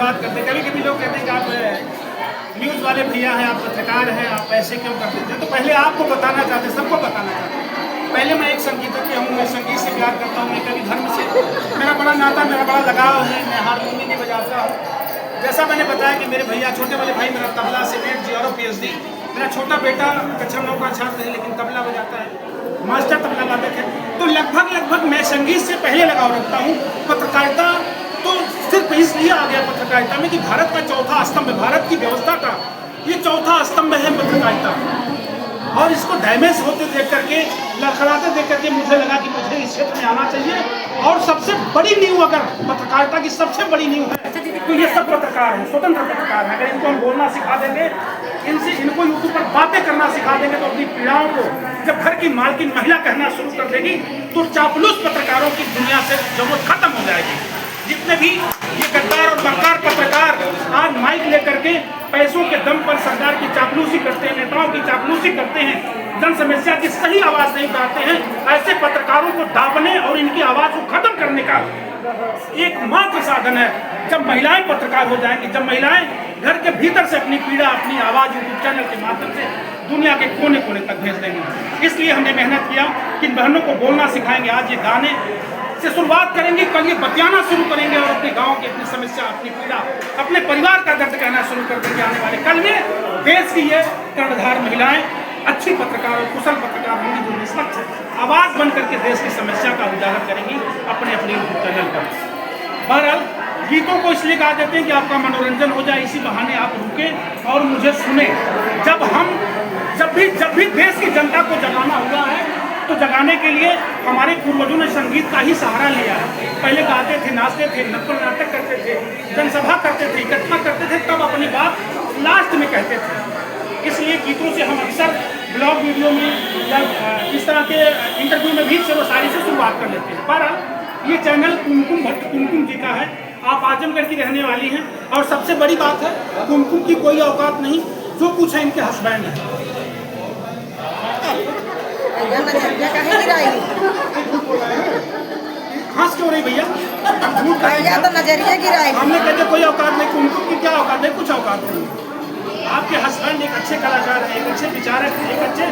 बात करते हैं। कभी कभी लोग कहते हैं कि आप न्यूज़ वाले भैया हैं, आप पत्रकार हैं, आप ऐसे क्यों कर देते हैं? तो पहले आपको बताना चाहते हैं, सबको बताना चाहते हैं। पहले मैं एक संगीतज्ञ हूँ, मैं संगीत से प्यार करता हूँ, मैं कभी धर्म से मेरा बड़ा नाता, मेरा बड़ा लगाव है। मैं हारमोनियम भी बजाता हूँ। जैसा मैंने बताया कि मेरे भैया छोटे वाले भाई मेरा तबला से नेट जी और PhD, मेरा छोटा बेटा कक्षा 9 का छात्र है लेकिन तबला बजाता है, मास्टर तबला वादक है। तो लगभग मैं संगीत से पहले लगाव रखता हूँ। पत्रकारिता तो सिर्फ इसलिए आ गया पत्रकारिता में कि भारत का चौथा स्तंभ, भारत की व्यवस्था का ये चौथा स्तंभ है पत्रकारिता। और इसको डैमेज होते देख करके, लड़खड़ाते देख करके मुझे लगा कि मुझे इस क्षेत्र में आना चाहिए। और सबसे बड़ी नींव, अगर पत्रकारिता की सबसे बड़ी नींव है तो ये सब पत्रकार हैं, स्वतंत्र पत्रकार हैं। अगर इनको हम बोलना सिखा देंगे, इनको यूट्यूब पर बातें करना सिखा देंगे तो अपनी पीड़ाओं को जब घर की मालकिन महिला कहना शुरू कर देगी तो चापलूस पत्रकारों की दुनिया से जरूरत खत्म हो जाएगी। जितने भी ये गद्दार और मक्कार पत्रकार आज माइक लेकर के पैसों के दम पर सरकार की चापलूसी करते हैं, नेताओं की चापलूसी करते हैं, जन समस्या की सही आवाज नहीं उठाते हैं, ऐसे पत्रकारों को दाबने और इनकी आवाज को खत्म करने का एकमात्र साधन है जब महिलाएं पत्रकार हो जाएंगी, जब महिलाएं घर के भीतर से अपनी पीड़ा, अपनी आवाज यूट्यूब चैनल के माध्यम से दुनिया के कोने कोने तक भेज देंगे। इसलिए हमने मेहनत किया कि इन बहनों को बोलना सिखाएंगे। आज ये गाने से शुरुआत करेंगे, कल ये बतियाना शुरू करेंगे और अपने गांव की अपनी समस्या, अपनी पीड़ा, अपने परिवार का दर्द कहना शुरू कर देंगे। आने वाले कल में देश की ये कर्णधार महिलाएं अच्छी पत्रकार और कुशल पत्रकार होंगी जो निष्पक्ष आवाज बन करके देश की समस्या का उजागर करेंगी अपने यूट्यूब चैनल पर। बहरहाल गीतों को इसलिए गा देते हैं कि आपका मनोरंजन हो जाए, इसी बहाने आप रुके और मुझे सुने। जब भी देश की जनता को जगाना हुआ है तो जगाने के लिए हमारे पूर्वजों ने संगीत का ही सहारा लिया है। पहले गाते थे, नाचते थे, नुक्कड़ नाटक करते थे, जनसभा करते थे, इकट्ठा करते थे, तब अपनी बात लास्ट में कहते थे। इसलिए गीतों से हम अक्सर ब्लॉग वीडियो में या इस तरह के इंटरव्यू में भी शेरोशायरी से शुरुआत कर लेते हैं। बहरहाल ये चैनल कुमकुम भट्ट कुमकुम जी का है। आप आजमगढ़ की रहने वाली हैं और सबसे बड़ी बात है कुमकुम की कोई औकात नहीं, जो कुछ है इनके हस्बैंड है। हंस क्यों रही भैया? तो नजरिया गिराई। हमने कहते कोई औकात नहीं, कुमकुम की क्या औकात है? कुछ औकात नहीं। आपके हस्बैंड एक अच्छे कलाकार हैं, एक अच्छे विचारक हैं, एक अच्छे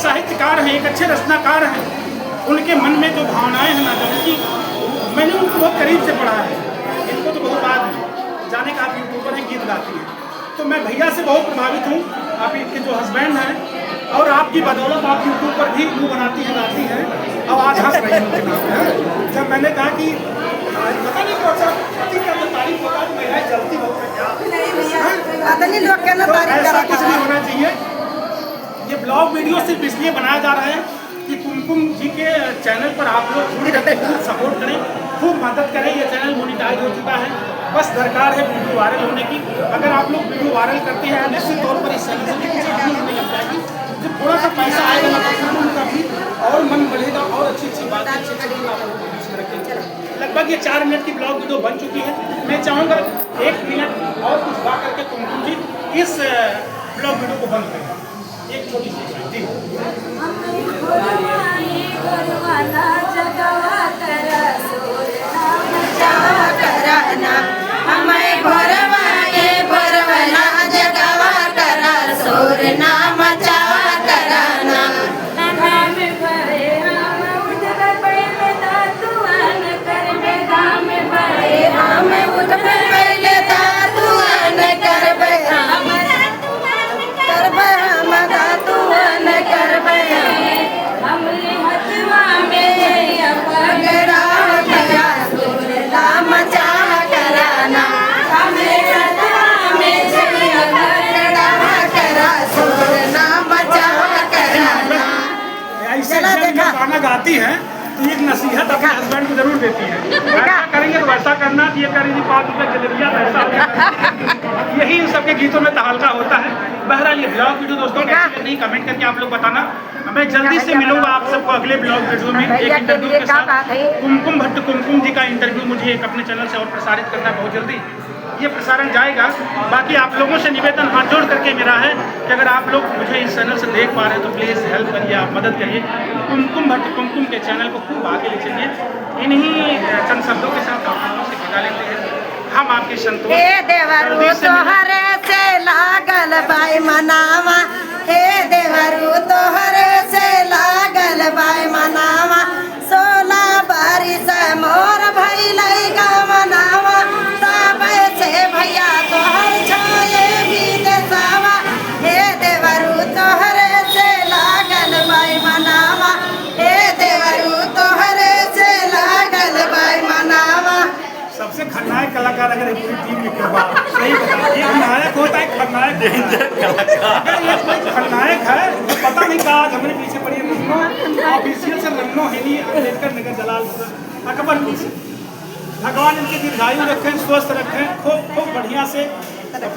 साहित्यकार हैं, एक अच्छे रचनाकार हैं। उनके मन में जो भावनाएं हैं ना, जबकि मैंने उनको बहुत करीब से पढ़ा है, इनको तो बहुत बाद है जाने का। आप यूट्यूबर हैं, गीत गाती हैं, तो मैं भैया से बहुत प्रभावित हूँ। आप इनके जो हस्बैंड हैं और आपकी बदौलत आप यूट्यूब पर भी व्यू बनाती हैं, गाती हैं और आज हंस रही उनके नाम है। जब मैंने कहा कि पता नहीं कौन सा पति का तारीफ होता है, महिलाएं जलती बहुत है क्या? पता नहीं लोग क्या ऐसा कुछ नहीं होना चाहिए। ये ब्लॉग वीडियो सिर्फ इसलिए बनाया जा रहा है कि कुमकुम जी के चैनल पर आप लोग खूब सपोर्ट करें, खूब मदद करें। ये चैनल मोनिटाइज हो चुका है, बस दरकार है वीडियो वायरल होने की। अगर आप लोग वीडियो वायरल करते हैं निश्चित तौर पर इस चैनल से कुछ आगे होने लग जाएगी। जब थोड़ा सा पैसा आएगा ना तो उनका भी और मन बढ़ेगा और अच्छी बातें अच्छी रखेंगे। लगभग ये 4 मिनट की ब्लॉग वीडियो बन चुकी है। मैं चाहूँगा 1 मिनट और कुछ गा करके कुमकुम जी इस ब्लॉग वीडियो को बंद करें। एक छोटी सी जी। गाना गाती हैं तो एक नसीहत अपने हस्बैंड को जरूर देती है, ऐसा करेंगे तो वैसा करना, ये करेंगे 5 रुपये जलेबिया वैसा। यही इन सबके गीतों में तहलका होता है। बहरहाल ये ब्लॉग वीडियो दोस्तों कैसी लग रही कमेंट करके आप लोग बताना। मैं जल्दी से मिलूंगा आप सबको अगले ब्लॉग वीडियो में एक इंटरव्यू के साथ। कुमकुम भट्ट कुमकुम जी का इंटरव्यू मुझे एक अपने चैनल से और प्रसारित करना है बहुत जल्दी। ये प्रसारण जाएगा। बाकी आप लोगों से निवेदन हाथ जोड़ करके मेरा है कि अगर आप लोग मुझे इस चैनल से देख पा रहे हैं तो प्लीज़ हेल्प करिए, आप मदद करिए। कुमकुम भट्ट कुमकुम के चैनल को खूब आगे ले चलिए। इन्हीं चंद शब्दों के साथ आप लोगों से विदा लेते हैं। हम आपके संतोष हे देवरू तोहरे से लागल बाई मनावा, हे देवरू तोहरे से लागल बाई मनावा, 16 बारिश मोर भइलै गा मनावा, तबे से भैया तोहर छाये विदेशवा, हे देवरू तोहरे से लागल बाई मनावा, हे देवरू तोहरे से लागल बाई मनावा। सबसे खलनायक कलाकार अगर पूरी टीम में करवा सही बता, ये नायक होता है खलनायक अगर ये कोई खलनायक है तो पता नहीं कहा हमारे पीछे पड़ी ऑफिशियल से रन्नो हेली अम्बेडकर नगर जलालपुर अकबरपुर से। भगवान इनके दीर्घायु रखें, स्वस्थ रखें, खूब खूब बढ़िया से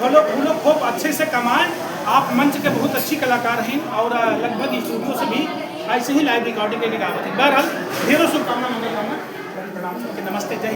फलों फूलों खूब अच्छे से कमाएं। आप मंच के बहुत अच्छी कलाकार हैं और लगभग स्टूडियो से भी ऐसे ही लाइव रिकॉर्डिंग के लिए गावत है। बहरहाल ढेरों शुभकामना, मंगलकामना, प्रणाम, नमस्ते, जय